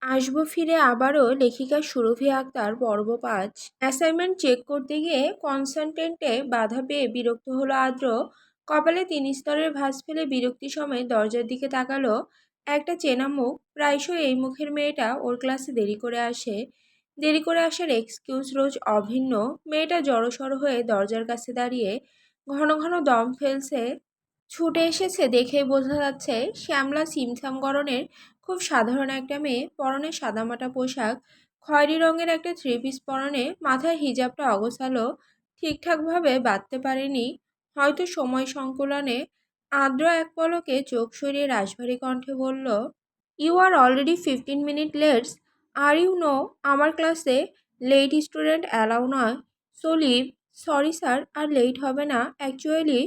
আসবো ফিরে আবারও লেখিকা সুরভি আক্তার পর্ব ৫। অ্যাসাইনমেন্ট চেক করতে গিয়ে কনসালটেন্টে বাধা পেয়ে বিরক্ত হলো আদ্র। কপালে ৩ স্তরের ভাঁজ ফেলে বিরক্তি সময় দরজার দিকে তাকালো। একটা চেনা মুখ, প্রায়শই এই মুখের মেয়েটা ওর ক্লাসে দেরি করে আসে। দেরি করে আসার এক্সকিউজ রোজ অভিন্ন। মেয়েটা জড়সড় হয়ে দরজার কাছে দাঁড়িয়ে ঘন ঘন দম ফেলছে। ছুটে এসেছে দেখেই বোঝা যাচ্ছে শ্যামলা সিমসাম গড়নের খুব সাধারণ একটা মেয়ে। পরনে সাদামাটা পোশাক, খয়েরি রঙের একটা থ্রি পিস পরনে, মাথায় হিজাবটা অগোছালো, ঠিকঠাকভাবে বাঁধতে পারেনি, হয়তো সময় সংকুলনে। আদ্র এক পলকে চোখ সরিয়ে রাশভারী কণ্ঠে বলল, you are already 15 minute lates. আর ইউ নো আমার ক্লাসে লেট স্টুডেন্ট অ্যালাউ নয়, সো লিভ। সরি স্যার, আর লেট হবে না। অ্যাকচুয়ালি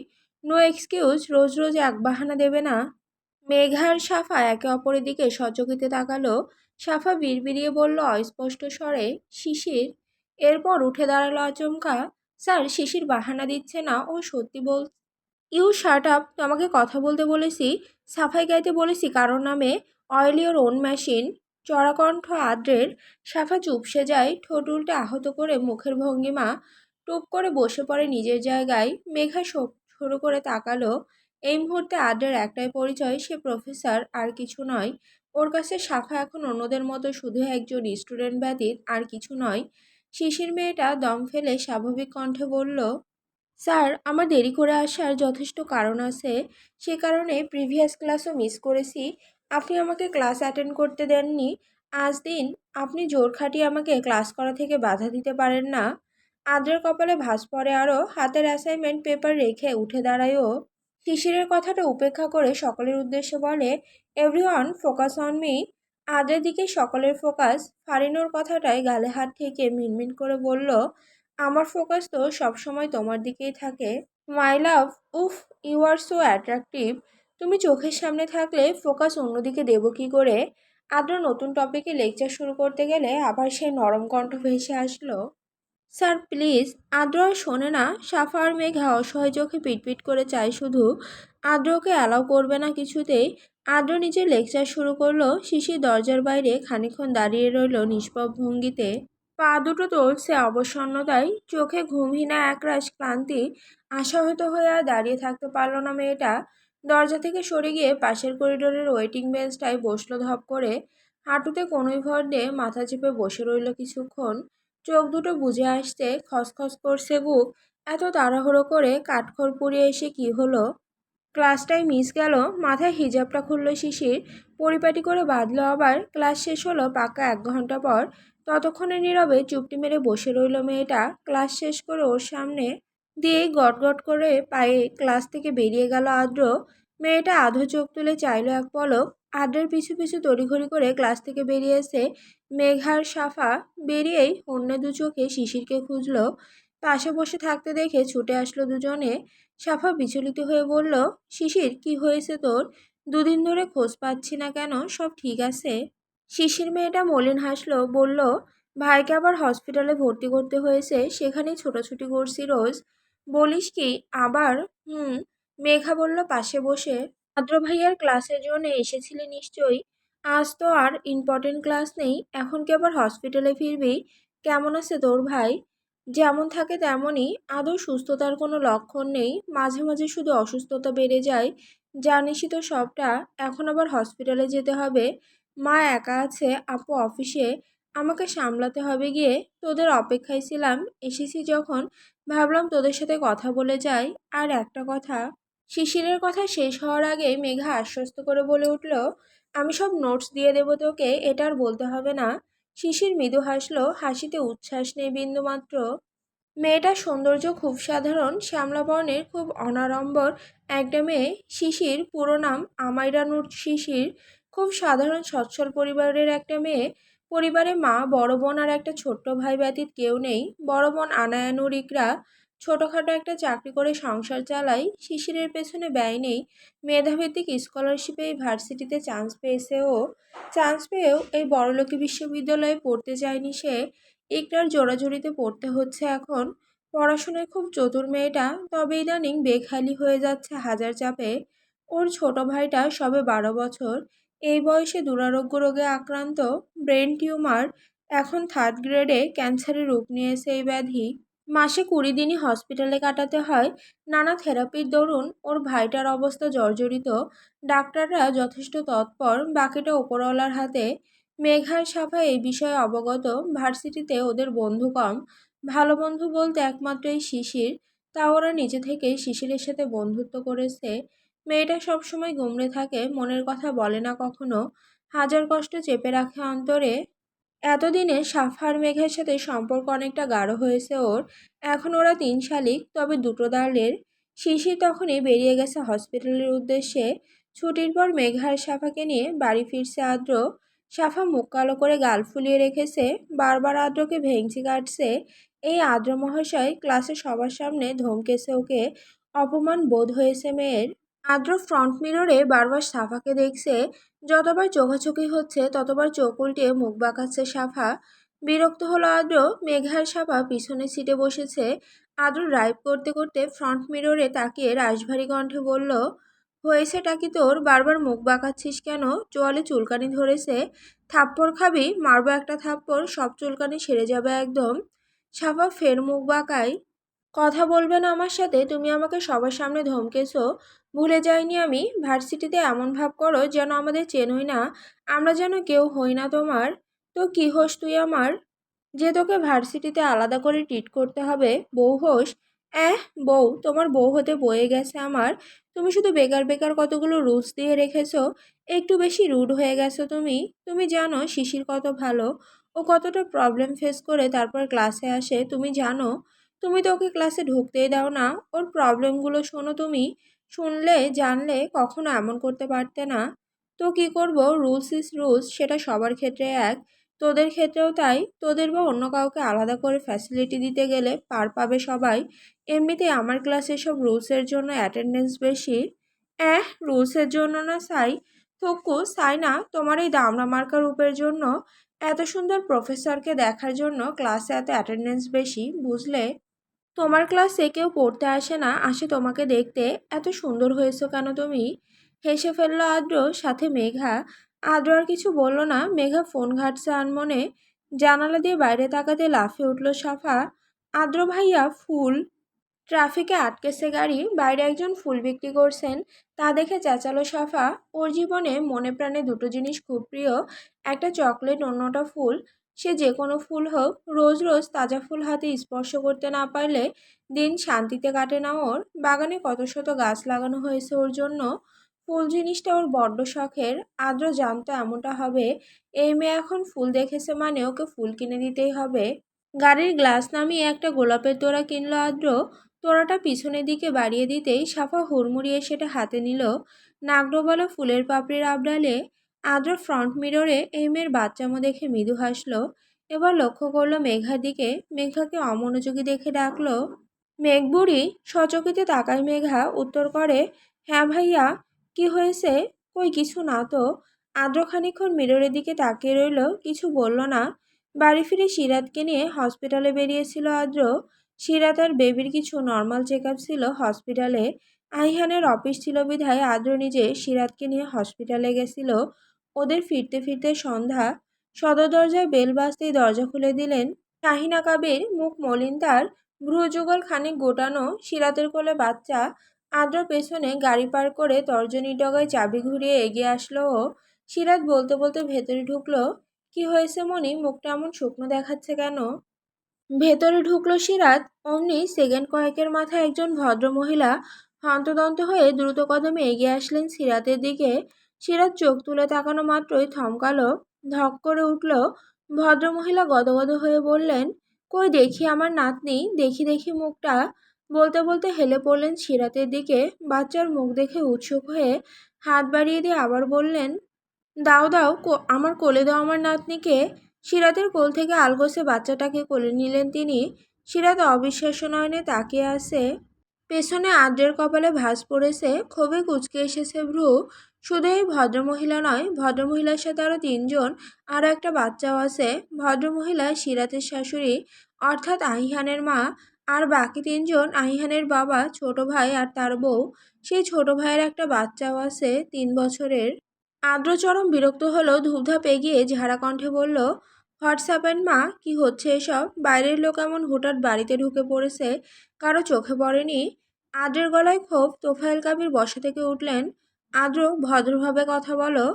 নো এক্সকিউজ, রোজ রোজ এক বাহানা দেবে না। মেঘা আর সাফা একে অপরের দিকে সচকিতে তাকালো। সাফা বিড়বিড়িয়ে বলল অস্পষ্ট স্বরে, শিশির। এরপর উঠে দাঁড়ালো আচমকা। স্যার, শিশির বাহানা দিচ্ছে না, ও সত্যি বল। ইউ শাট আপ, তোমাকে কথা বলতে বলেছি, সাফাই গাইতে বলেছি কারোর নামে। Oil your own machine. চড়াকণ্ঠ আদ্রের। সাফা চুপসে যায়, ঠোঁট উল্টে আহত করে মুখের ভঙ্গিমা। টুপ করে বসে পড়ে নিজের জায়গায়। মেঘা শুরু করে তাকালো। এই মুহূর্তে আদ্রের একটাই পরিচয়, সে প্রফেসর, আর কিছু নয়। ওর কাছে সাফা এখন অন্যদের মতো শুধু একজন স্টুডেন্ট ব্যতীত আর কিছু নয়। শিশির মেয়েটা দম ফেলে স্বাভাবিক কণ্ঠে বলল, স্যার, আমার দেরি করে আসার যথেষ্ট কারণ আছে। সে কারণে প্রিভিয়াস ক্লাসও মিস করেছি। আপনি আমাকে ক্লাস অ্যাটেন্ড করতে দেননি। আজ দিন আপনি জোর খাটিয়ে আমাকে ক্লাস করা থেকে বাধা দিতে পারেন না। আদ্রের কপালে ভাঁজ পড়ে আরও। হাতের অ্যাসাইনমেন্ট পেপার রেখে উঠে দাঁড়ায় ও। শিশিরের কথাটা উপেক্ষা করে সকলের উদ্দেশ্যে বলে, এভরিওয়ান ফোকাস অন মি। আদ্রের দিকে সকলের ফোকাস। ফারিনোর কথাটায় গালে হাত ঠেকে মিনমিন করে বলল, আমার ফোকাস তো সবসময় তোমার দিকেই থাকে। মাই লাভ। উফ, ইউ আর সো অ্যাট্রাকটিভ। তুমি চোখের সামনে থাকলে ফোকাস অন্যদিকে দেব কি করে। আদ্র নতুন টপিকে লেকচার শুরু করতে গেলে আবার সেই নরম কণ্ঠ ভেসে আসলো, স্যার প্লিজ। আদ্র আর শোনে না। সাফা আর মেঘা অসহায় চোখে পিটপিট করে চায় শুধু। আদ্রকে অ্যালাউ করবে না কিছুতেই। আদ্র নিজের লেকচার শুরু করলো। শিশির দরজার বাইরে খানিকক্ষণ দাঁড়িয়ে রইল নিষ্পাপ ভঙ্গিতে। পা দুটো চলছে অবসন্নতায়, চোখে ঘুমহীনা একরাশ ক্লান্তি। আশাহত হয়ে আর দাঁড়িয়ে থাকতে পারল না মেয়েটা। দরজা থেকে সরে গিয়ে পাশের করিডোরের ওয়েটিং বেঞ্চটায় বসলো ধপ করে। হাঁটুতে কনুই ভর দিয়ে মাথা চেপে বসে রইল কিছুক্ষণ। চোখ দুটো বুজে আসতে, খসখস করছে বুক। এত তাড়াহুড়ো করে কাঠখড় পুড়িয়ে এসে কি হলো। ক্লাসটাই মিস গেল। মাথায় হিজাবটা খুলল শিশির, পরিপাটি করে বাঁধলো আবার। ক্লাস শেষ হলো পাক্কা 1 ঘন্টা পর। ততক্ষণে নীরবে চুপটি মেরে বসে রইল মেয়েটা। ক্লাস শেষ করে ওর সামনে দিয়ে গটগট করে পায়ে ক্লাস থেকে বেরিয়ে গেল আদ্র। মেয়েটা আধো চোখ তুলে চাইল এক পলক। আদ্রের পিছু পিছু তড়িঘড়ি করে ক্লাস থেকে বেরিয়েছে মেঘার সাফা। বেরিয়েই অন্য দু চোখে শিশিরকে খুঁজলো। পাশে বসে থাকতে দেখে ছুটে আসলো দুজনে। সাফা বিচলিত হয়ে বলল, শিশির, কি হয়েছে তোর? দুদিন ধরে খোঁজ পাচ্ছি না কেন, সব ঠিক আছে? শিশির মেয়েটা মলিন হাসলো, বলল, ভাইকে আবার হসপিটালে ভর্তি করতে হয়েছে, সেখানেই ছোটাছুটি করছি রোজ। বলিস কি আবার? হুম। মেঘা বলল পাশে বসে, আদ্র ভাইয়ার ক্লাসের জন্য এসেছিলি নিশ্চয়ই। আজ তো আর ইম্পর্টেন্ট ক্লাস নেই, এখন কি আবার হসপিটালে ফিরবি? কেমন আছে তোর ভাই? যেমন থাকে তেমনই, আদৌ সুস্থতার কোনো লক্ষণ নেই, মাঝে মাঝে শুধু অসুস্থতা বেড়ে যায়। জানিসই তো সবটা। এখন আবার হসপিটালে যেতে হবে। মা একা আছে, আপু অফিসে, আমাকে সামলাতে হবে গিয়ে। তোদের অপেক্ষায় ছিলাম, এসেছি যখন ভাবলাম তোদের সাথে কথা বলে যাই। আর একটা কথা। শিশিরের কথা শেষ হওয়ার আগে মেঘা আশ্বস্ত করে বলে উঠল, আমি সব নোটস দিয়ে দেবো তোকে, এটা আর বলতে হবে না। শিশির মৃদু হাসলো, হাসিতে উচ্ছ্বাস নেই বিন্দুমাত্র। মেয়েটার সৌন্দর্য খুব সাধারণ, শ্যামলা বর্ণের, খুব অনাড়ম্বর একটা মেয়ে। শিশির পুরো নাম আমাইরা নূর শিশির। খুব সাধারণ সচ্ছল পরিবারের একটা মেয়ে। পরিবারে মা, বড় বোন আর একটা ছোট্ট ভাই ব্যতীত কেউ নেই। বড় বোন আনায়া নূর ইকরা ছোটোখাটো একটা চাকরি করে সংসার চালায়। শিশিরের পেছনে ব্যয় নেই। মেধাভিত্তিক স্কলারশিপে এই ভার্সিটিতে চান্স পেয়েছে ও। চান্স পেয়েও এই বড়লোকি বিশ্ববিদ্যালয়ে পড়তে চায়নি সে। ইকরার জোড়াজুড়িতে পড়তে হচ্ছে এখন। পড়াশোনায় খুব চতুর মেয়েটা, তবে ইদানিং বেখালি হয়ে যাচ্ছে হাজার চাপে। ওর ছোট ভাইটা সবে 12 বছর। এই বয়সে দুরারোগ্য রোগে আক্রান্ত, ব্রেন টিউমার, এখন 3rd গ্রেডে ক্যান্সারের রূপ নিয়েছে এই ব্যাধি। মাসে 20 দিনই হসপিটালে কাটাতে হয়। নানা থেরাপির দরুন ওর ভাইটার অবস্থা জর্জরিত। ডাক্তাররা যথেষ্ট তৎপর, বাকিটা ওপরওয়ালার হাতে। মেঘার সাফা এই বিষয়ে অবগত। ভার্সিটিতে ওদের বন্ধু কম, ভালো বন্ধু বলতে একমাত্র এই শিশির। তা ওরা নিজে থেকেই শিশিরের সাথে বন্ধুত্ব করেছে। মেয়েটা সবসময় গুমড়ে থাকে, মনের কথা বলে না কখনো, হাজার কষ্ট চেপে রাখে অন্তরে। এতদিনে সাফা আর মেঘের সাথে সম্পর্ক অনেকটা গাঢ় হয়েছে ওর। এখন ওরা 3 শালিক, তবে দুটো দাঁড়ের। শিশির তখনই বেরিয়ে গেছে হসপিটালের উদ্দেশ্যে। ছুটির পর মেঘা আর সাফাকে নিয়ে বাড়ি ফিরছে আদ্র। সাফা মুখ কালো করে গাল ফুলিয়ে রেখেছে, বারবার আদ্রকে ভেঙচি কাটছে। এই আদ্র মহাশয় ক্লাসে সবার সামনে ধমকেছে ওকে, অপমান বোধ হয়েছে মেয়ের। আদ্র ফ্রন্ট মিররে বারবার সাফাকে দেখছে। যতবার চোখাচোখি হচ্ছে ততবার চোখ উল্টিয়ে মুখ বাঁকাচ্ছে সাফা। বিরক্ত হলো আদ্র। মেঘার সাফা পিছনের সিটে বসেছে। আদ্র ড্রাইভ করতে করতে ফ্রন্ট মিররে তাকিয়ে রাশভারী কণ্ঠে বলল, হয়েছেটা কি তোর? বারবার মুখ বাঁকাচ্ছিস কেন? চোয়ালে চুলকানি ধরেছে? থাপ্পড় খাবি? মারবো একটা থাপ্পড়, সব চুলকানি সেরে যাবে একদম। সাফা ফের মুখ বাঁকায়। কথা বলবে না আমার সাথে? তুমি আমাকে সবার সামনে ধমকেছো। ভুলে যাইনি আমি। ভার্সিটিতে এমন ভাব করো যেন আমাদের চেনোই না, আমরা যেন কেউ হই না তোমার। তো কি হোস তুই আমার, যে তোকে ভার্সিটিতে আলাদা করে ট্রিট করতে হবে? বউ হোস? অ্যাঁ, বউ? তোমার বউ হতে বয়ে গেছে আমার। তুমি শুধু বেকার বেকার কতগুলো রুলস দিয়ে রেখেছো। একটু বেশি রুড হয়ে গেছো তুমি। তুমি জানো শিশির কত ভালো, ও কতটা প্রবলেম ফেস করে তারপর ক্লাসে আসে, তুমি জানো? তুমি তো ওকে ক্লাসে ঢুকতেই দাও না। ওর প্রবলেমগুলো শোনো তুমি। শুনলে জানলে কখনো এমন করতে পারতে না। তো কি করব, রুলস ইজ রুলস, সেটা সবার ক্ষেত্রে এক। তোদের ক্ষেত্রেও তাই। তোদের বা অন্য কাউকে আলাদা করে ফ্যাসিলিটি দিতে গেলে পার পাবে সবাই। এমনিতেই আমার ক্লাসে সব রুলসের জন্য অ্যাটেন্ডেন্স বেশি। রুলসের জন্য না সাই? থুকু, সাই না, তোমার এই দামড়া মার্কা রূপের জন্য। এত সুন্দর প্রফেসরকে দেখার জন্য ক্লাসে এত অ্যাটেন্ডেন্স বেশি, বুঝলে? তোমার ক্লাসে কেউ পড়তে আসে না, আসে তোমাকে দেখতে। এত সুন্দর হয়েছো কেন তুমি? হেসে ফেললো আদ্র, সাথে মেঘা। আদ্র আর কিছু বলল না। মেঘা ফোন ঘাঁটছে আনমনে। জানালা দিয়ে বাইরে তাকাতে লাফিয়ে উঠল সাফা। আদ্র ভাইয়া, ফুল! ট্রাফিকে আটকেছে গাড়ি, বাইরে একজন ফুল বিক্রি করছেন। তা দেখে চেঁচালো সাফা। ওর জীবনে মনে প্রাণে দুটো জিনিস খুব প্রিয়, একটা চকলেট, অন্যটা ফুল। সে যে কোনো ফুল হোক, রোজ রোজ তাজা ফুল হাতে স্পর্শ করতে না পারলে দিন শান্তিতে কাটে না ওর। বাগানে কত শত গাছ লাগানো হয়েছে ওর জন্য। ফুল জিনিসটা ওর বড্ড শখের। আদ্র জানতো এমনটা হবে। এই মেয়ে এখন ফুল দেখেছে মানে ওকে ফুল কিনে দিতেই হবে। গাড়ির গ্লাস নামিয়ে একটা গোলাপের তোড়া কিনলো আদ্র। তোড়াটা পিছনের দিকে বাড়িয়ে দিতেই সাফা হুড়মুড়িয়ে সেটা হাতে নিল। নাকডোবালো ফুলের পাপড়ির আবডালে। আদ্র ফ্রন্ট মিররে এই মেয়ের বাচ্চামো দেখে মৃদু হাসলো। এবার লক্ষ্য করলো মেঘার দিকে। মেঘাকে অমনোযোগী দেখে ডাকলো, মেঘ বুড়ি। সচকিতে তাকায় মেঘা, উত্তর করে, হ্যাঁ ভাইয়া। কি হয়েছে? কই কিছু না তো। আদ্র খানিকক্ষণ মিররের দিকে তাকিয়ে রইল, কিছু বলল না। বাড়ি ফিরে সিরাতকে নিয়ে হসপিটালে বেরিয়েছিল আদ্র। সিরাত আর বেবির কিছু নর্মাল চেক আপ ছিল হসপিটালে। আইহানের অফিস ছিল বিধায় আদ্র নিজে সিরাতকে নিয়ে হসপিটালে গেছিল। ওদের ফিরতে ফিরতে সন্ধ্যা। সদর দরজায় বেল বাজতেই দরজা খুলে দিলেন শাহিনা কাবির। মুখ মলিন তার, ভ্রুযুগল খানিক গোটানো, সিরাতের কোলে বাচ্চা। আদ্র পেছনে গাড়ি পার করে তর্জনীর ডগায় চাবি ঘুরিয়ে এগিয়ে আসলো ও। সিরাত বলতে বলতে ভেতরে ঢুকলো। কি হয়েছে মনি, মুখটা এমন শুকনো দেখাচ্ছে কেন? ভেতরে ঢুকলো সিরাত। অমনি সেকেন্ড কয়েকের মাথায় একজন ভদ্রমহিলা হন্তদন্ত হয়ে দ্রুত কদমে এগিয়ে আসলেন সিরাতের দিকে। সিরাত চোখ তুলে তাকানো মাত্রই থমকালো, ধক করে উঠল। ভদ্রমহিলা গদগদ হয়ে বললেন, কই দেখি আমার নাতনি, দেখি দেখি মুখটা। বলতে বলতে হেলে পড়লেন সিরাতের দিকে। বাচ্চার মুখ দেখে উৎসুক হয়ে হাত বাড়িয়ে দিয়ে আবার বললেন, দাও দাও, আমার কোলে দাও আমার নাতনিকে। সিরাতের কোল থেকে আলগোছে বাচ্চাটাকে কোলে নিলেন তিনি। সিরাত অবিশ্বাস্য নয়নে তাকিয়ে আছে। পেছনে আদ্রের কপালে ভাঁজ পড়েছে, ক্ষোভে কুঁচকে এসেছে ভ্রু। শুধু এই ভদ্রমহিলা নয়, ভদ্রমহিলার সাথে আরও 3 জন, আরও একটা বাচ্চাও আছে। ভদ্রমহিলা সিরাতের শাশুড়ি, অর্থাৎ আহিহানের মা। আর বাকি 3 জন আহিহানের বাবা, ছোট ভাই আর তার বউ। সেই ছোট ভাইয়ের একটা বাচ্চাও আছে, 3 বছরের। আদ্র চরম বিরক্ত হলো, ধূপধাপ এগিয়ে ঝাড়া কণ্ঠে বলল, হোয়াটসঅ্যাপের মা, কি হচ্ছে এসব? বাইরের লোক এমন হুটহাট বাড়িতে ঢুকে পড়েছে, কারো চোখে পড়েনি? আদ্রের গলায় ক্ষোভ। তোফায়েল কাবির বসা থেকে উঠলেন। আদ্র, ভদ্রভাবে কথা বলো।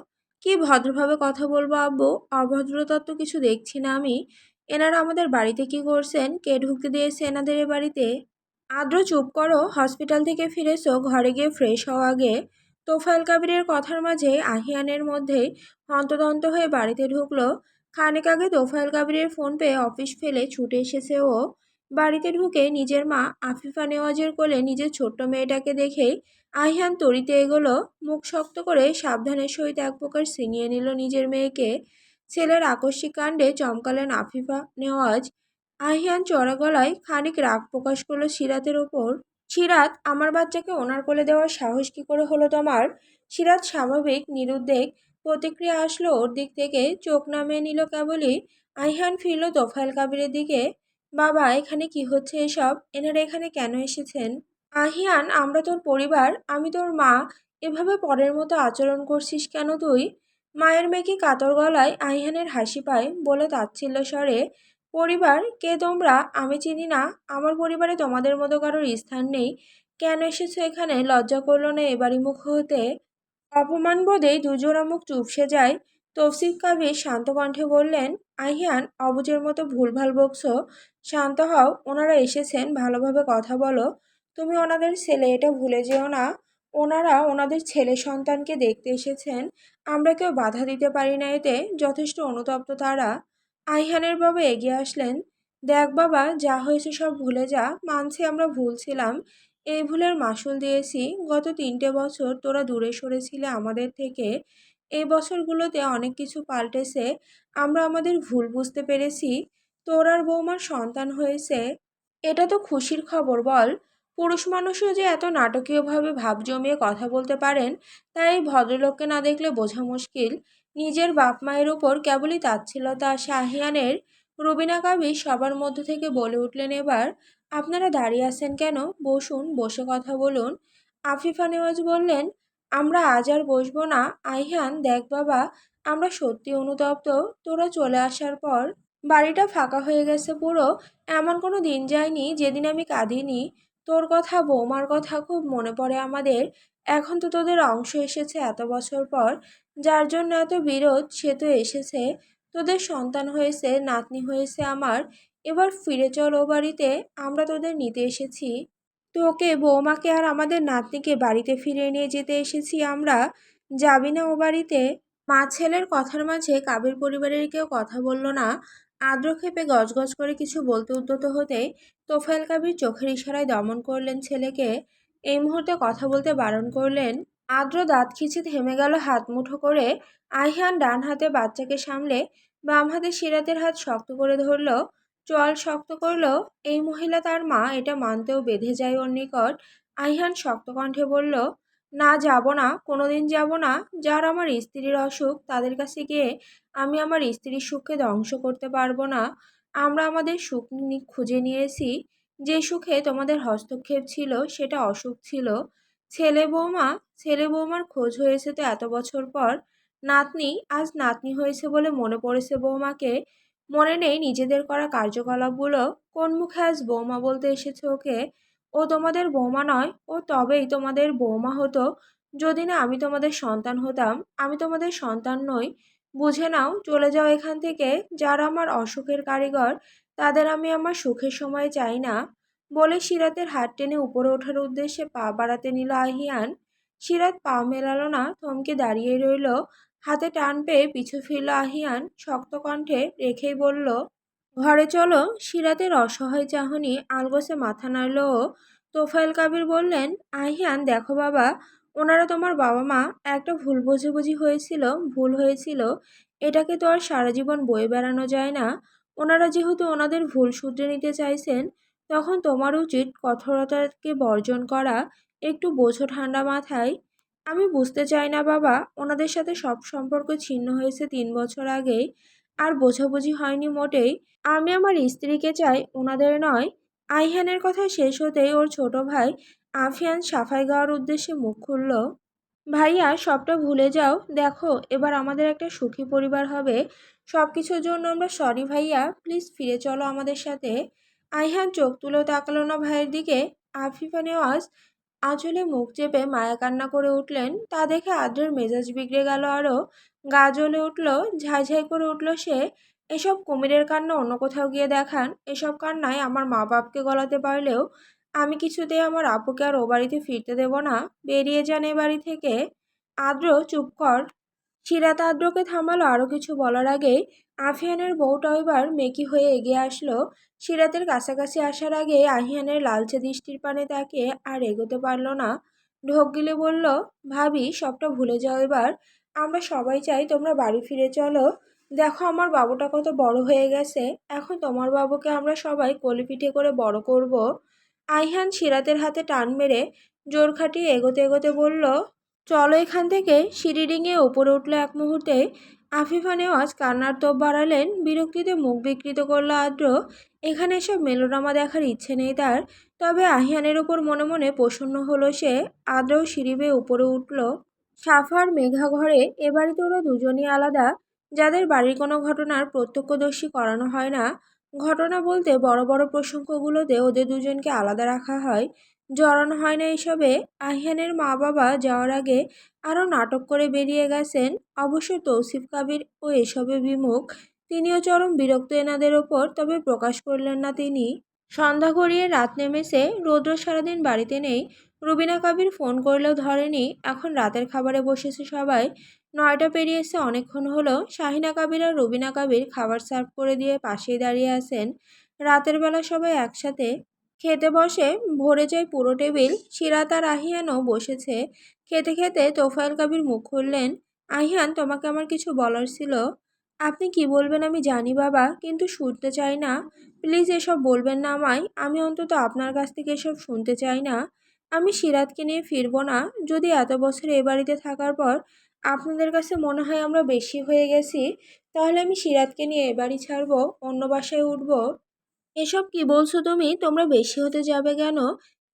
কি ভদ্রভাবে কথা বলবো আব্বু? অভদ্রতার তো কিছু দেখছি না আমি। এনারা আমাদের বাড়িতে কি করছেন? কে ঢুকতে দিয়েছে এনাদের এ বাড়িতে? আদ্র, চুপ করো। হসপিটাল থেকে ফিরেছো, ঘরে গিয়ে ফ্রেশ হওয়া আগে। তোফায়েল কাবিরের কথার মাঝে আহিয়ানের মধ্যেই হন্তদন্ত হয়ে বাড়িতে ঢুকলো। খানিক আগে তোফায়েল কাবিরের ফোন পেয়ে অফিস ফেলে ছুটে এসেছে ও। বাড়িতে ঢুকে নিজের মা আফিফা নেওয়াজের কোলে নিজের ছোট্ট মেয়েটাকে দেখেই আহিয়ান তড়িতে এগোলো। মুখ শক্ত করে সাবধানের সহিত এক প্রকার ছিনিয়ে নিল নিজের মেয়েকে। ছেলের আকস্মিক কাণ্ডে চমকালেন আফিফা নেওয়াজ। আহিয়ান চড়া গলায় খানিক রাগ প্রকাশ করলো সিরাতের ওপর। সিরাত, আমার বাচ্চাকে ওনার কোলে দেওয়ার সাহস কি করে হলো তোমার? সিরাত স্বাভাবিক নিরুদ্বেগ প্রতিক্রিয়া আসলো ওর দিক থেকে, চোখ নামিয়ে নিল কেবলই। আইহান ফিরল তোফায়েল কাবিরের দিকে। বাবা, এখানে কি হচ্ছে এসব? এনারা এখানে কেন এসেছেন? আহিয়ান, আমরা তোর পরিবার, আমি তোর মা। এভাবে পরের মতো আচরণ করছিস কেন তুই? মায়ের মেয়েকে কাতর গলায় আহিয়ানের হাসি পায়, বলে তাচ্ছিল্য স্বরে, পরিবার? কে তোমরা? আমি চিনি না। আমার পরিবারে তোমাদের মতো কারোর স্থান নেই। কেন এসেছো এখানে? লজ্জা করলো না এবারই মুখ হতে? অপমান বোধেই দুজোড়া মুখ চুপসে যায়। তৌসিফ কাবির শান্ত কণ্ঠে বললেন, আহিয়ান, অবুঝের মতো ভুলভাল বকছো। শান্ত হও, ওনারা এসেছেন, ভালোভাবে কথা বলো। তুমি ওনাদের ছেলে, এটা ভুলে যেও না। ওনারা ওনাদের ছেলে সন্তানকে দেখতে এসেছেন। আমরা কেউ বাধা দিতে পারি না এতে। যথেষ্ট অনুতপ্ত তারা। আইহানের বাবা এগিয়ে আসলেন। দেখ বাবা, যা হয়েছে সব ভুলে যা। মানছি আমরা ভুল ছিলাম। এই ভুলের মাসুল দিয়েছি। গত 3টে বছর তোরা দূরে সরেছিলে আমাদের থেকে। এই বছরগুলোতে অনেক কিছু পাল্টেছে। আমরা আমাদের ভুল বুঝতে পেরেছি। তোর আর বৌমার সন্তান হয়েছে। এটা তো খুশির খবর বল। পুরুষ মানুষও যে এত নাটকীয়ভাবে ভাব জমিয়ে কথা বলতে পারেন, তাই এই ভদ্রলোককে না দেখলে বোঝা মুশকিল। নিজের বাপ মায়ের উপর কেবলই তাচ্ছিলতা শাহিয়ানের। রুবিনা কাবির সবার মধ্য থেকে বলে উঠলেন এবার, আপনারা দাঁড়িয়ে আছেন কেন? বসুন, বসে কথা বলুন। আফিফা নেওয়াজ বললেন, আমরা আজ আর বসবো না। আইহান, দেখ বাবা, আমরা সত্যি অনুতপ্ত। তোরা চলে আসার পর বাড়িটা ফাঁকা হয়ে গেছে পুরো। এমন কোনো দিন যায়নি যেদিন আমি কাঁদিনি। তোর কথা, বৌমার কথা খুব মনে পড়ে আমাদের। এখন তো তোদের অংশ এসেছে এত বছর পর। যার জন্য এত বিরোধ, সে তো এসেছে। তোদের সন্তান হয়েছে, নাতনি হয়েছে আমার। এবার ফিরে চল ও বাড়িতে। আমরা তোদের নিতে এসেছি। তোকে, বৌমাকে আর আমাদের নাতনিকে বাড়িতে ফিরিয়ে নিয়ে যেতে এসেছি আমরা। যাবি না ও বাড়িতে? মা ছেলের কথার মাঝে কাবির পরিবারের কেউ কথা বলল না। আদ্র ক্ষেপে গজগজ করে কিছু বলতে উদ্যত হতেই তোফায়েল কাবির চোখের ইশারায় দমন করলেন ছেলেকে। এই মুহূর্তে কথা বলতে বারণ করলেন। আদ্র দাঁত খিচে থেমে গেল হাত মুঠো করে। আহিয়ান ডান হাতে বাচ্চাকে সামলে বাম হাতে সিরাতের হাত শক্ত করে ধরল। চোয়াল শক্ত করল। এই মহিলা তার মা, এটা মানতেও বেঁধে যায় ওর নিকট। আহিয়ান শক্ত কণ্ঠে বলল, না, যাব না, কোনোদিন যাব না। যার আমার স্ত্রীর অসুখ, তাদের কাছে গিয়ে আমি আমার স্ত্রীর সুখকে ধ্বংস করতে পারবো না। আমরা আমাদের সুখ খুঁজে নিয়েছি। যে সুখে তোমাদের হস্তক্ষেপ ছিল সেটা অসুখ ছিল। ছেলে বৌমা, ছেলে বৌমার খোঁজ হয়েছে তো এত বছর পর। নাতনি, আজ নাতনি হয়েছে বলে মনে পড়েছে বৌমাকে। মনে নেই নিজেদের করা কার্যকলাপগুলো? কোন মুখে আজ বৌমা বলতে এসেছে ওকে? ও তোমাদের বৌমা নয়, ও তবেই তোমাদের বৌমা হতো যদি না আমি তোমাদের সন্তান হতাম। আমি তোমাদের সন্তান নই। বুঝে নাও, চলে যাও এখান থেকে। যারা আমার অসুখের কারিগর, তাদের আমি আমার সুখের সময় চাই না। বলে সিরাতের হাত টেনে উপরে ওঠার উদ্দেশ্যে পা বাড়াতে নিল আহিয়ান। সিরাত পা মেলালো না, থমকে দাঁড়িয়ে রইল। হাতে টান পেয়ে পিছু ফিরল আহিয়ান, শক্ত কণ্ঠে রেখেই বলল, ঘরে চলো। সিরাতের অসহায় চাহনি আলগোছে মাথা নাড়ল ও। তোফায়েল কাবির বললেন, আহিয়ান, দেখো বাবা, ওনারা তোমার বাবা মা। একটা ভুল বোঝাবুঝি হয়েছিল, ভুল হয়েছিল। এটাকে তো আর সারা জীবন বয়ে বেড়ানো যায় না। ওনারা যেহেতু ওনাদের ভুল শুধরে নিতে চাইছেন, তখন তোমার উচিত কঠোরতাকে বর্জন করা। একটু বোঝো ঠান্ডা মাথায়। আমি বুঝতে চাই না বাবা, ওনাদের সাথে সব সম্পর্ক ছিন্ন হয়েছে 3 বছর আগেই। আর বোঝাবুঝি হয়নি মোটেই। আমি আমার স্ত্রীকে চাই, ওনাদের নয়। আইহানের কথা শেষ হতেই ওর ছোট ভাই আফিয়ান সাফাই গাওয়ার উদ্দেশ্যে মুখ খুলল। ভাইয়া সবটা ভুলে যাও, দেখো এবার আমাদের একটা সুখী পরিবার হবে। সব কিছুর জন্য আমরা সরি ভাইয়া, প্লিজ ফিরে চলো আমাদের সাথে। আইহান চোখ তুলেও তাকালো না ভাইয়ের দিকে। আফিফা নেওয়াজ আঁচলে মুখ চেপে মায়া কান্না করে উঠলেন। তা দেখে আদ্রের মেজাজ বিগড়ে গেল আরো, গা জ্বলে উঠল, ঝাই করে উঠল সে। এসব কুমিরের কান্না অন্য কোথাও গিয়ে দেখান, এসব কান্নায় আমার মা বাপকে গলাতে পারলেও আমি কিছুতেই আমার আপুকে আর ও বাড়িতে ফিরতে দেব না। বেরিয়ে যান এ বাড়ি থেকে। আদ্র চুপ কর। সিরাত আদ্রকে থামালো আরো কিছু বলার আগেই। আফিয়ানের বউটাও এবার মেকি হয়ে এগিয়ে আসলো। সিরাতের কাছাকাছি আসার আগে আহিয়ানের লালচে দৃষ্টির পানে তাকিয়ে আর এগোতে পারল না। ঢোক গিলে বলল, ভাবি সবটা ভুলে যাও এবার। আমরা সবাই চাই তোমরা বাড়ি ফিরে চলো। দেখো আমার বাবুটা কত বড় হয়ে গেছে, এখন তোমার বাবুকে আমরা সবাই কোলে পিঠে করে বড় করব। আইহান সিরাতের হাতে টান মেরে জোর খাটিয়ে এগোতে এগোতে বলল, চলো এখান থেকে। সিঁড়ি ডিঙিয়ে ওপরে উঠলো এক মুহূর্তে। আফিফা নেওয়াজ কান্নার তোপ বাড়ালেন, বিরক্তিতে মুখ বিকৃত করলো আদ্র। এখানে এসব মেলোড্রামা দেখার ইচ্ছে নেই তার। তবে আহিয়ানের ওপর মনে মনে প্রসন্ন হলো সে। আদ্রও সিঁড়ি বেয়ে উপরে উঠল। সাফার মেঘা ঘরে। এ বাড়িতে ওরা দুজনই আলাদা, যাদের বাড়ির কোনো ঘটনার প্রত্যক্ষদর্শী করানো হয় না। ঘটনা বলতে বড় বড় প্রসঙ্গগুলোতে ওদের দুজনকে আলাদা রাখা হয়, জড়ানো হয় না এসবে। আহিয়ানের মা বাবা যাওয়ার আগে আরও নাটক করে বেরিয়ে গেছেন। অবশ্য তৌসিফ কাবির ও এসবে বিমুখ। তিনিও চরম বিরক্ত এনাদের ওপর, তবে প্রকাশ করলেন না তিনি। সন্ধ্যা গড়িয়ে রাত নেমেছে, রৌদ্র সারাদিন বাড়িতে নেই। রুবিনা কাবির ফোন করলেও ধরেনি। এখন রাতের খাবারে বসেছে সবাই। 9টা পেরিয়েছে অনেকক্ষণ হলো। শাহিনা কাবির আর রুবিনা কাবির খাবার সার্ভ করে দিয়ে পাশেই দাঁড়িয়ে আছেন। রাতের বেলা সবাই একসাথে খেতে বসে, ভরে যায় পুরো টেবিল। সিরাত আর আহিয়ানও বসেছে। খেতে খেতে তোফায়েল কাবির মুখ খুললেন, আহিয়ান তোমাকে আমার কিছু বলার ছিল। আপনি কি বলবেন আমি জানি বাবা, কিন্তু শুনতে চাই না। প্লিজ এসব বলবেন না আমায়, আমি অন্তত আপনার কাছ থেকে এসব শুনতে চাই না। আমি সিরাতকে নিয়ে ফিরবো না। যদি এত বছর এ বাড়িতে থাকার পর আপনাদের কাছে মনে হয় আমরা বেশি হয়ে গেছি, তাহলে আমি সিরাতকে নিয়ে এ বাড়ি ছাড়বো, অন্য বাসায় উঠবো। এসব কি বলছো তুমি? তোমরা বেশি হতে যাবে কেন?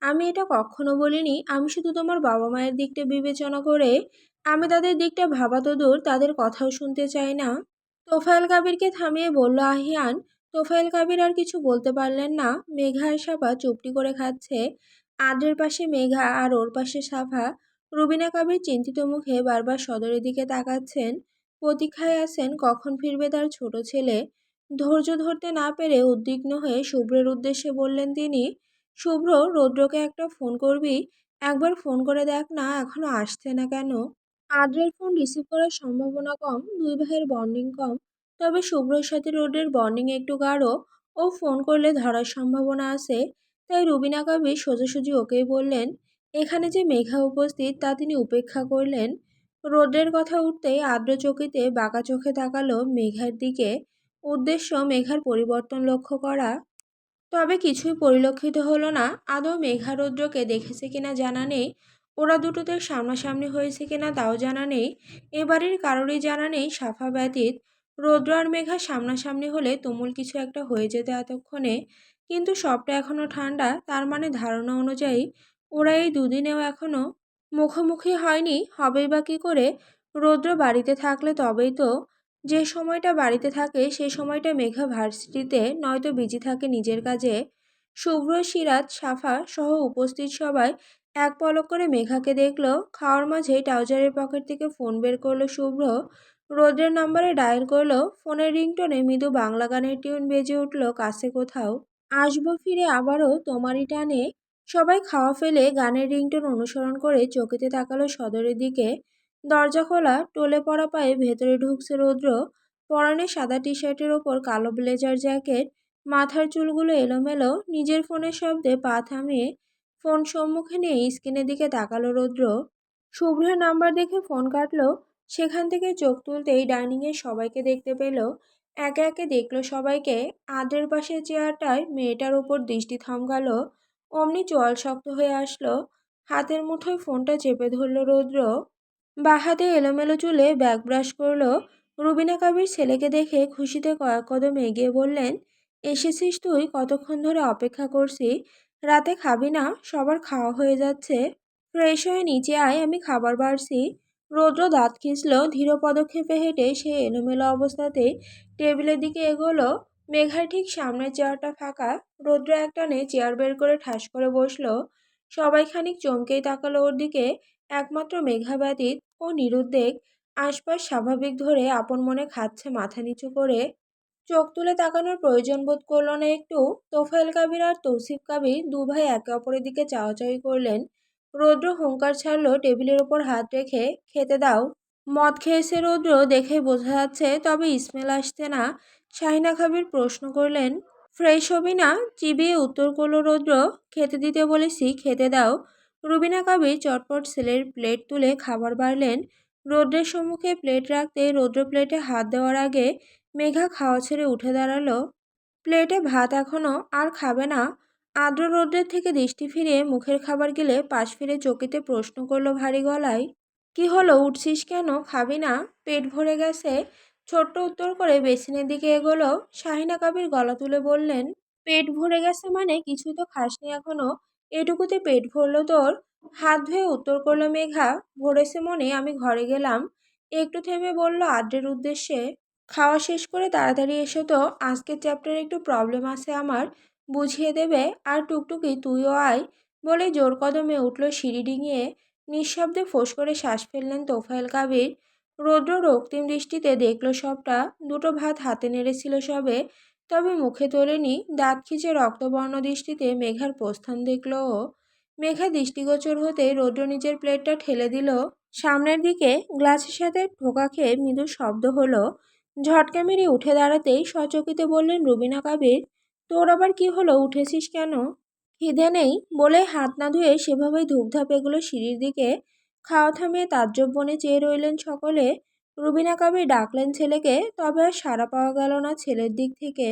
আমি এটা কখনো বলিনি। আমি শুধু তোমার বাবা মায়ের দিকটা বিবেচনা করে। আমি তাদের দিকটা ভাবা তো দূর, তাদের কথাও শুনতে চাই না। তোফায়েল কাবিরকে থামিয়ে বলল আহিয়ান। তোফায়েল কাবির আর কিছু বলতে পারলেন না। মেঘা আর সাফা চুপটি করে খাচ্ছে। আদ্রের পাশে মেঘা আর ওর পাশে সাফা। রুবিনা কাবির চিন্তিত মুখে বারবার সদরের দিকে তাকাচ্ছেন। প্রতীক্ষায় আছেন কখন ফিরবে তার ছোট ছেলে। ধৈর্য ধরতে না পেরে উদ্বিগ্ন হয়ে শুভ্রের উদ্দেশ্যে বললেন তিনি, শুভ্র, রৌদ্রকে একটা ফোন করবি? একবার ফোন করে দেখ না, এখনো আসছে না কেন? আদ্রের ফোন রিসিভ করার সম্ভাবনা কম, দুই ভাইয়ের বন্ডিং কম। তবে শুভ্রর সাথে রোডের বন্ডিং একটু গাঢ়। ও ফোন করলে ধরার সম্ভাবনা আছে। তাই রুবিনা কাবির সোজাসুজি ওকেই বললেন। এখানে যে মেঘা উপস্থিত তা তিনি উপেক্ষা করলেন। রোডের কথা উঠতেই আদ্র চকিতে বাঁকা চোখে তাকালো মেঘার দিকে। উদ্দেশ্য মেঘার পরিবর্তন লক্ষ্য করা। তবে কিছুই পরিলক্ষিত হলো না। আদৌ মেঘা রৌদ্রকে দেখেছে কিনা জানা নেই। ওরা দুটোতে সামনাসামনি হয়েছে কিনা তাও জানা নেই। এবাড়ির কারোরই জানা নেই সাফা ব্যতীত। রৌদ্র আর মেঘা সামনাসামনি হলে তুমুল কিছু একটা হয়ে যেত এতক্ষণে। কিন্তু সবটা এখনো ঠান্ডা, তার মানে ধারণা অনুযায়ী ওরা এই দুদিনেও এখনো মুখোমুখি হয়নি। হবেই বা কী করে? রৌদ্র বাড়িতে থাকলে তবেই তো। যে সময়টা বাড়িতে থাকে সে সময়টা মেঘা ভার্সিটিতে, নয়তো বিজি থাকে নিজের কাজে। শুভ্র, সিরাত, সাফা সহ উপস্থিত সবাই এক পলক করে মেঘাকে দেখলো। খাওয়ার মাঝেই ট্রাউজারের পকেট থেকে ফোন বের করলো শুভ্র। রোদ্রের নাম্বারে ডায়াল করলো। ফোনের রিংটোনে মৃদু বাংলা গানের টিউন বেজে উঠল কাছে কোথাও। আসবো ফিরে আবারও তোমারই টানে। সবাই খাওয়া ফেলে গানের রিংটোন অনুসরণ করে চোখেতে তাকালো সদরের দিকে। দরজা খোলা, টলে পড়া পায়ে ভেতরে ঢুকছে রৌদ্র। পরনে সাদা টি শার্টের ওপর কালো ব্লেজার জ্যাকেট। মাথার চুলগুলো এলোমেলো। নিজের ফোনের শব্দে পা থামিয়ে ফোন সম্মুখে নিয়ে স্ক্রিনের দিকে তাকালো রৌদ্র। শুভ্রের নাম্বার দেখে ফোন কাটলো। সেখান থেকে চোখ তুলতেই ডাইনিংয়ে সবাইকে দেখতে পেল। একে একে দেখলো সবাইকে। আদ্রের পাশে চেয়ারটায় মেয়েটার ওপর দৃষ্টি থমকালো। অমনি চোয়াল শক্ত হয়ে আসলো। হাতের মুঠোয় ফোনটা চেপে ধরল রৌদ্র। বাঁ হাতে এলোমেলো চুলে ব্যাক ব্রাশ করলো। রুবিনা কাবির ছেলেকে দেখে খুশিতে কয়েক কদম এগিয়ে বললেন, এসেছিস তুই? কতক্ষণ ধরে অপেক্ষা করছি। রাতে খাবি না? সবার খাওয়া হয়ে যাচ্ছে। ফ্রেশ হয়ে নিচে আয়, আমি খাবার বাড়ছি। রৌদ্র দাঁত খিঁচল, ধীর পদক্ষেপে হেঁটে সে এলোমেলো অবস্থাতে টেবিলের দিকে এগোলো। মেঘার ঠিক সামনের চেয়ারটা ফাঁকা। রৌদ্র একটানে চেয়ার বের করে ঠাস করে বসলো। সবাই খানিক চমকেই তাকালো ওর দিকে। একমাত্র মেঘা ব্যতীত ও নিরুদ্বেগ, আশপাশ স্বাভাবিক ধরে আপন মনে খাচ্ছে মাথা নিচু করে। চোখ তুলে তাকানোর প্রয়োজন বোধ করল না একটু। তোফায়েল কাবির আর তৌসিফ কাবির দু ভাই একে অপরের দিকে চাওয়াচাওয়ি করলেন। রৌদ্র হুঙ্কার ছাড়লো টেবিলের ওপর হাত রেখে, খেতে দাও। মদ খেয়েছে রৌদ্র, দেখে বোঝা যাচ্ছে, তবে স্মেল আসছে না। শাহিনা কাবির প্রশ্ন করলেন, ফ্রেশ হবি না? চিবিয়ে উত্তর করলো রৌদ্র, খেতে দিতে বলেছি, খেতে দাও। রুবিনা কাবির চটপট ছেলের প্লেট তুলে খাবার বাড়লেন। রৌদ্রের সম্মুখে প্লেট রাখতে রৌদ্র প্লেটে হাত দেওয়ার আগে মেঘা খাওয়া ছেড়ে উঠে দাঁড়ালো। প্লেটে ভাত এখনো আর খাবে না। আর্দ্র রৌদ্রের থেকে দৃষ্টি ফিরিয়ে মুখের খাবার গেলে পাশ ফিরে চকিতে প্রশ্ন করলো ভারী গলায়, কি হলো, উঠছিস কেন? খাবি না? পেট ভরে গেছে। ছোট্ট উত্তর করে বেসিনের দিকে এগোলো। শাহিনা কাবির গলা তুলে বললেন, পেট ভরে গেছে মানে কিছুই তো খাসনি এখনো, এটুকুতে পেট ভরলো তোর? হাত ধুয়ে উত্তর করলো মেঘা, ভরেছে মনে, আমি ঘরে গেলাম। একটু থেমে বলল আদ্রের উদ্দেশ্যে, খাওয়া শেষ করে তাড়াতাড়ি এসো তো, আজকের চ্যাপ্টারে একটু প্রবলেম আছে আমার, বুঝিয়ে দেবে। আর টুকটুকি তুইও আয়। বলে জোর কদমে উঠল সিঁড়ি ডিঙিয়ে। নিঃশব্দে ফোঁস করে শ্বাস ফেললেন তোফায়েল কাবির। রৌদ্র রক্তিম দৃষ্টিতে দেখল সবটা। দুটো ভাত হাতে নেড়েছিল সবে, তবে মুখে তোলেনি। দাঁত খিচে রক্তবর্ণ দৃষ্টিতে মেঘার প্রস্থান দেখল ও। মেঘা দৃষ্টিগোচর হতে রৌদ্র নিজের প্লেটটা ঠেলে দিল সামনের দিকে। গ্লাসের সাথে ঠোকা খেয়ে মৃদু শব্দ হলো। ঝটকা মেরে উঠে দাঁড়াতেই সচকিতে বললেন রুবিনা কাবির, তোর আবার কি হলো, উঠেছিস কেন? খিদে নেই বলে হাত না ধুয়ে সেভাবেই ধূপধাপ এগুলো সিঁড়ির দিকে। খাওয়া থামিয়ে তাজ্জব বনে চেয়ে রইলেন সকলে। রুবিনা কাবির ডাকলেন ছেলেকে, তবে আর সাড়া পাওয়া গেল না ছেলের দিক থেকে।